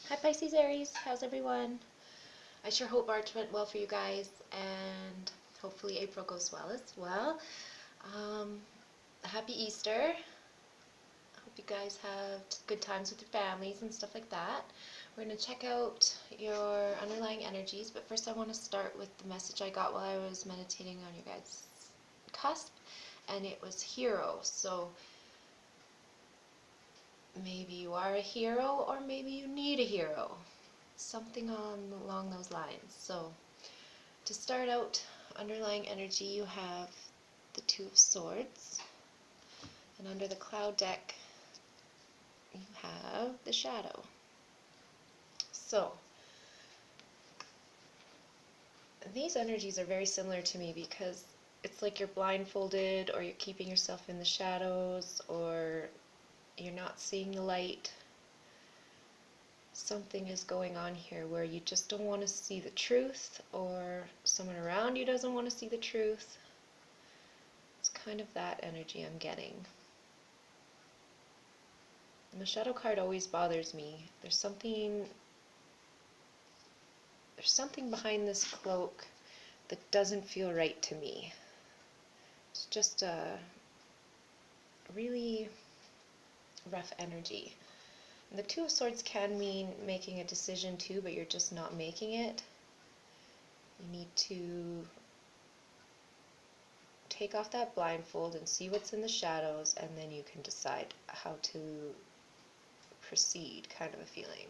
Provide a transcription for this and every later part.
Hi Pisces, Aries, how's everyone? I sure hope March went well for you guys, and hopefully April goes well as well. Um, Happy Easter. I hope you guys have good times with your families and stuff like that. We're going to check out your underlying energies, but first I want to start with the message I got while I was meditating on your guys' cusp, and it was hero. So maybe you are a hero, or maybe you need a hero. Something along those lines. So to start out, underlying energy, you have the Two of Swords, and under the cloud deck you have the Shadow. So these energies are very similar to me because it's like you're blindfolded, or you're keeping yourself in the shadows, or you're not seeing the light. Something is going on here where you just don't want to see the truth, or someone around you doesn't want to see the truth. It's kind of that energy I'm getting. And the shadow card always bothers me. There's something behind this cloak that doesn't feel right to me. It's just a really rough energy. And the Two of Swords can mean making a decision too, but you're just not making it. You need to take off that blindfold and see what's in the shadows, and then you can decide how to proceed, kind of a feeling.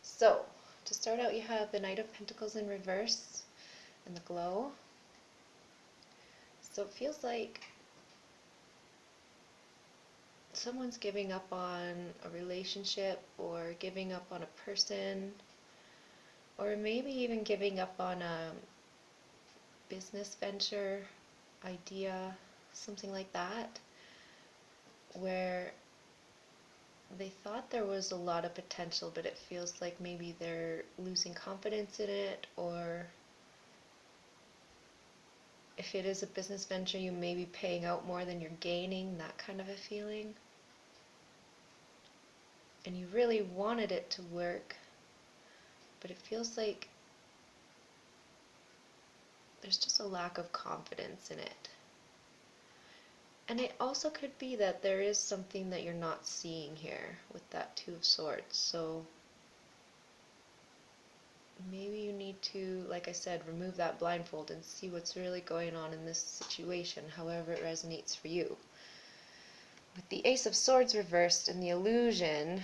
So, to start out, you have the Knight of Pentacles in reverse and the glow. So it feels like someone's giving up on a relationship, or giving up on a person, or maybe even giving up on a business venture, idea, something like that, where they thought there was a lot of potential, but it feels like maybe they're losing confidence in it, or if it is a business venture, you may be paying out more than you're gaining, that kind of a feeling. And you really wanted it to work, but it feels like there's just a lack of confidence in it. And it also could be that there is something that you're not seeing here with that Two of Swords. So maybe you need to, like I said, remove that blindfold and see what's really going on in this situation, however it resonates for you. With the Ace of Swords reversed and the illusion,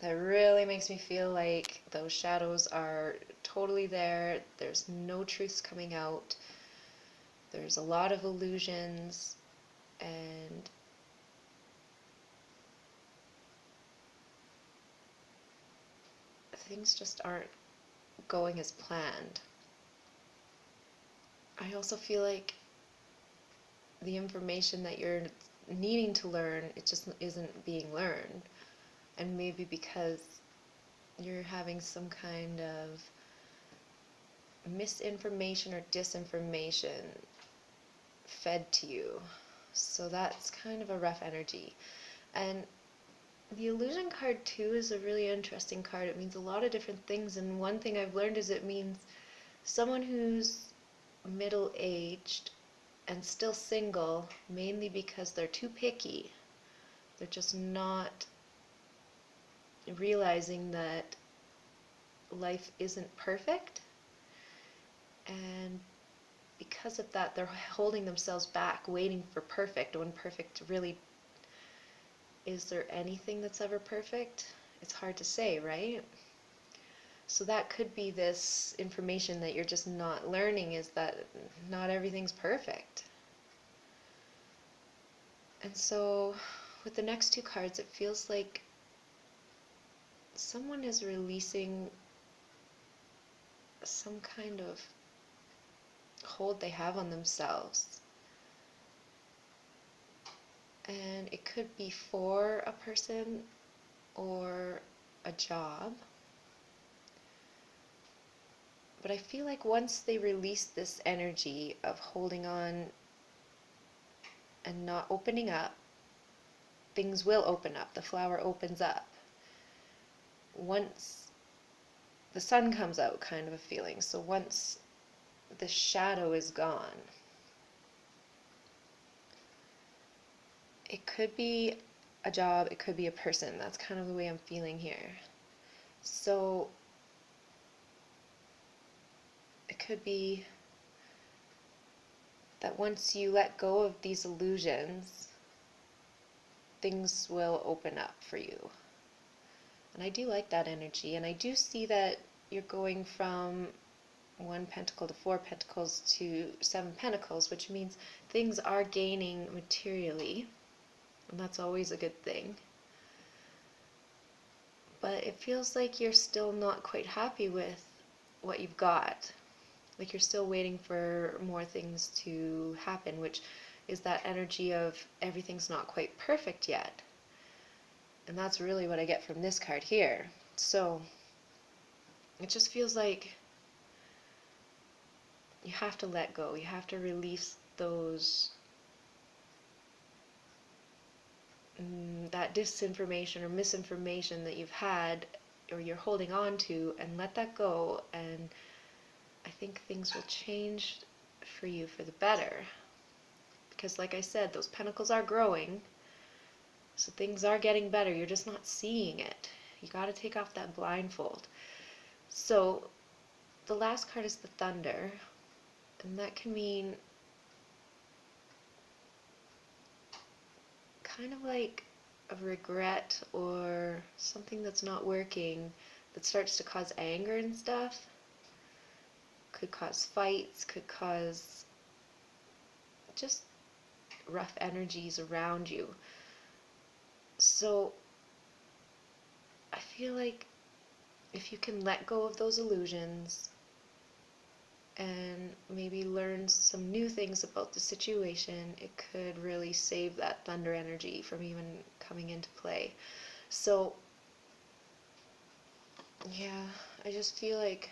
that really makes me feel like those shadows are totally there. There's no truths coming out. There's a lot of illusions, and things just aren't going as planned. I also feel like the information that you're needing to learn, it just isn't being learned. And maybe because you're having some kind of misinformation or disinformation fed to you. So that's kind of a rough energy. And the illusion card too is a really interesting card. It means a lot of different things, and one thing I've learned is it means someone who's middle-aged and still single, mainly because they're too picky. They're just not realizing that life isn't perfect, and because of that, they're holding themselves back, waiting for perfect, when perfect really, is there anything that's ever perfect? It's hard to say, right? So that could be this information that you're just not learning, is that not everything's perfect. And so with the next two cards, it feels like someone is releasing some kind of hold they have on themselves. And it could be for a person or a job. But I feel like once they release this energy of holding on and not opening up, things will open up. The flower opens up. Once the sun comes out kind of a feeling. So once the shadow is gone, it could be a job, it could be a person. That's kind of the way I'm feeling here. So it could be that once you let go of these illusions, things will open up for you. And I do like that energy, and I do see that you're going from 1 pentacle to 4 pentacles to 7 pentacles, which means things are gaining materially, and that's always a good thing. But it feels like you're still not quite happy with what you've got. Like you're still waiting for more things to happen, which is that energy of everything's not quite perfect yet. And that's really what I get from this card here. So it just feels like you have to let go. You have to release those that disinformation or misinformation that you've had or you're holding on to, and let that go. And I think things will change for you for the better. Because like I said, those pentacles are growing. So things are getting better. You're just not seeing it. You got to take off that blindfold. So the last card is the Thunder. And that can mean kind of like a regret or something that's not working that starts to cause anger and stuff. Could cause fights, could cause just rough energies around you. So I feel like if you can let go of those illusions and maybe learn some new things about the situation, it could really save that thunder energy from even coming into play. So yeah, I just feel like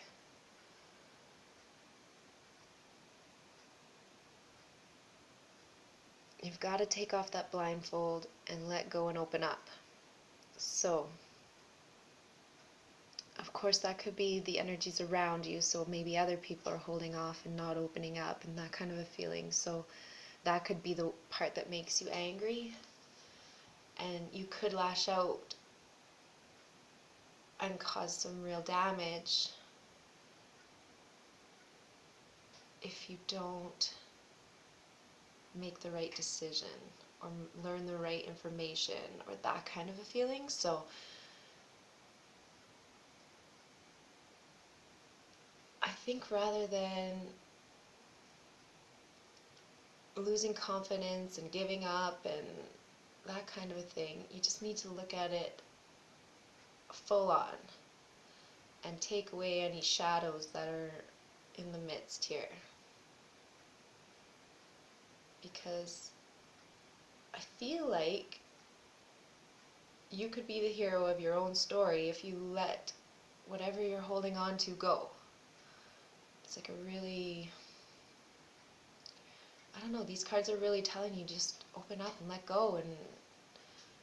you've got to take off that blindfold and let go and open up. So of course that could be the energies around you, so maybe other people are holding off and not opening up and that kind of a feeling. So that could be the part that makes you angry, and you could lash out and cause some real damage if you don't make the right decision or learn the right information or that kind of a feeling. So I think rather than losing confidence and giving up and that kind of a thing, you just need to look at it full on and take away any shadows that are in the midst here. Because I feel like you could be the hero of your own story if you let whatever you're holding on to go. It's like a really, I don't know, these cards are really telling you just open up and let go and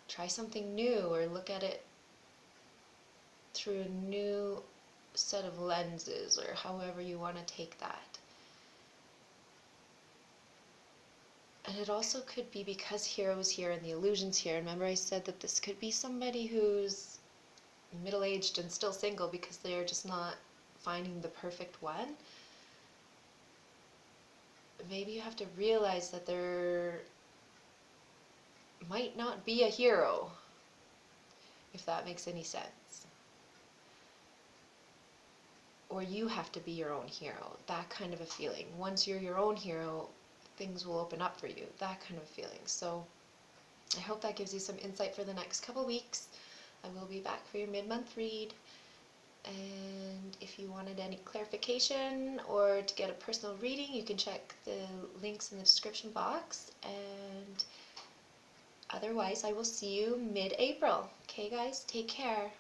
try something new or look at it through a new set of lenses or however you want to take that. And it also could be because Hero's here and the illusion's here. Remember I said that this could be somebody who's middle-aged and still single because they're just not finding the perfect one. Maybe you have to realize that there might not be a hero, if that makes any sense. Or you have to be your own hero, that kind of a feeling. Once you're your own hero, things will open up for you, that kind of feeling. So I hope that gives you some insight for the next couple weeks. I will be back for your mid-month read. And if you wanted any clarification or to get a personal reading, you can check the links in the description box. And otherwise, I will see you mid-April. Okay, guys, take care.